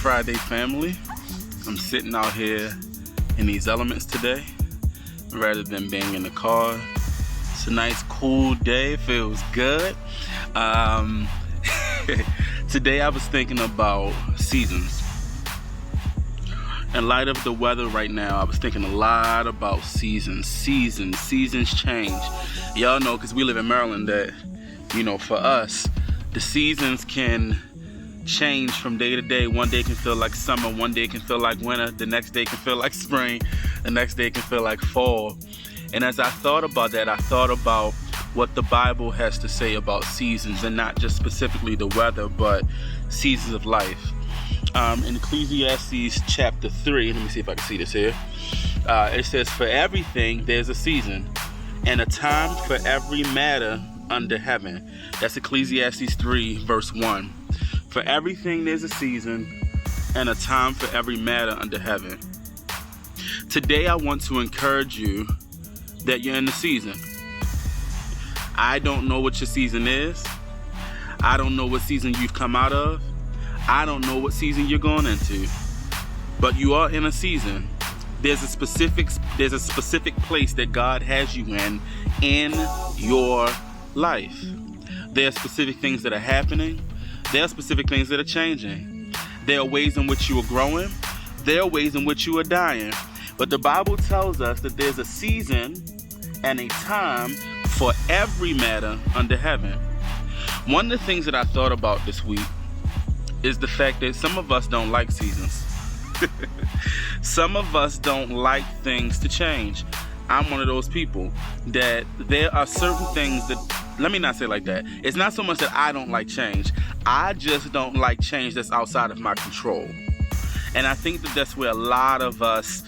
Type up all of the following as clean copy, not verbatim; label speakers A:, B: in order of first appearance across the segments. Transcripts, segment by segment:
A: Friday, family. I'm sitting out here in these elements today rather than being in the car. It's a nice cool day, feels good. Today I was thinking about seasons. In light of the weather right now, I was thinking a lot about seasons. Seasons change. Y'all know, because we live in Maryland, that, for us, the seasons can change from day to day. One day can feel like summer, one day can feel like winter, the next day can feel like spring, the next day can feel like fall. And as I thought about that, I thought about what the Bible has to say about seasons, and not just specifically the weather, but seasons of life. In Ecclesiastes chapter 3, let me see if I can see this here. It says, "For everything there's a season, and a time for every matter under heaven." That's Ecclesiastes 3, verse 1. For everything there's a season, and a time for every matter under heaven. Today I want to encourage you that you're in the season. I don't know what your season is. I don't know what season you've come out of. I don't know what season you're going into. But you are in a season. There's a specific place that God has you in your life. There are specific things that are happening. There are specific things that are changing. There are ways in which you are growing. There are ways in which you are dying. But the Bible tells us that there's a season and a time for every matter under heaven. One of the things that I thought about this week is the fact that some of us don't like seasons. Some of us don't like things to change. I'm one of those people that there are certain things that, let me not say it like that. It's not so much that I don't like change. I just don't like change that's outside of my control. And I think that that's where a lot of us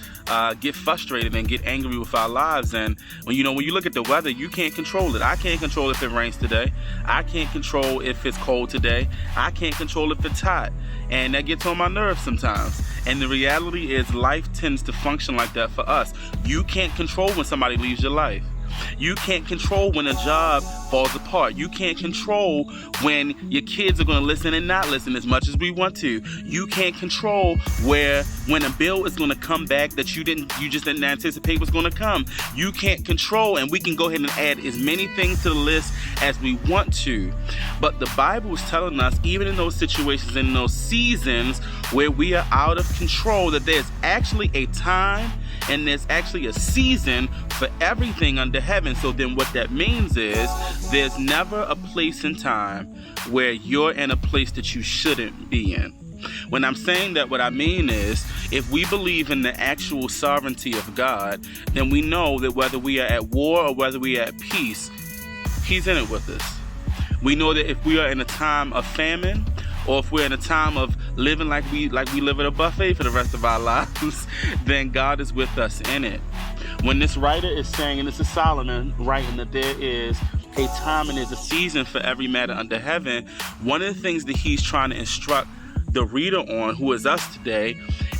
A: get frustrated and get angry with our lives. And when you look at the weather, you can't control it. I can't control if it rains today. I can't control if it's cold today. I can't control if it's hot. And that gets on my nerves sometimes. And the reality is life tends to function like that for us. You can't control when somebody leaves your life. You can't control when a job falls apart. You can't control when your kids are going to listen and not listen as much as we want to. You can't control when a bill is going to come back that you just didn't anticipate was going to come. You can't control, and we can go ahead and add as many things to the list as we want to. But the Bible is telling us, even in those situations, in those seasons where we are out of control, that there's actually a time and there's actually a season for everything under heaven. So then what that means is there's never a place in time where you're in a place that you shouldn't be in. When I'm saying that, what I mean is, if we believe in the actual sovereignty of God, then we know that whether we are at war or whether we are at peace, He's in it with us. We know that if we are in a time of famine, or if we're in a time of living like we live at a buffet for the rest of our lives, then God is with us in it. When this writer is saying, and this is Solomon writing, that there is a time and there's a season for every matter under heaven, one of the things that he's trying to instruct the reader on, who is us today,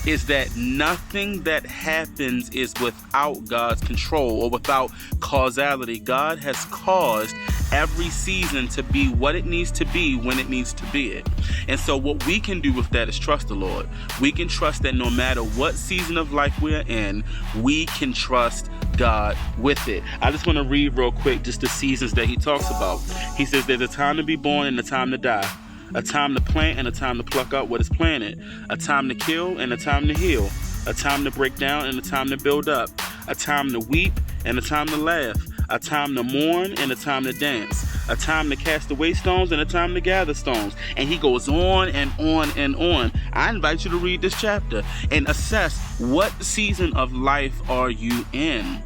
A: is that nothing that happens is without God's control or without causality. God has caused every season to be what it needs to be when it needs to be it. And so what we can do with that is trust the Lord. We can trust that no matter what season of life we're in, we can trust God with it. I just want to read real quick just the seasons that he talks about. He says there's a time to be born and a time to die. A time to plant and a time to pluck up what is planted. A time to kill and a time to heal. A time to break down and a time to build up. A time to weep and a time to laugh. A time to mourn and a time to dance. A time to cast away stones and a time to gather stones. And he goes on and on and on. I invite you to read this chapter and assess, what season of life are you in?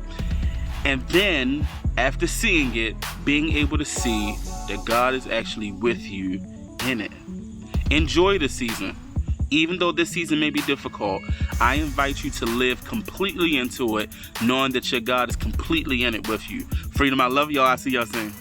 A: And then, after seeing it, being able to see that God is actually with you in it. Enjoy the season. Even though this season may be difficult, I invite you to live completely into it, knowing that your God is completely in it with you. Freedom, I love y'all. I see y'all soon.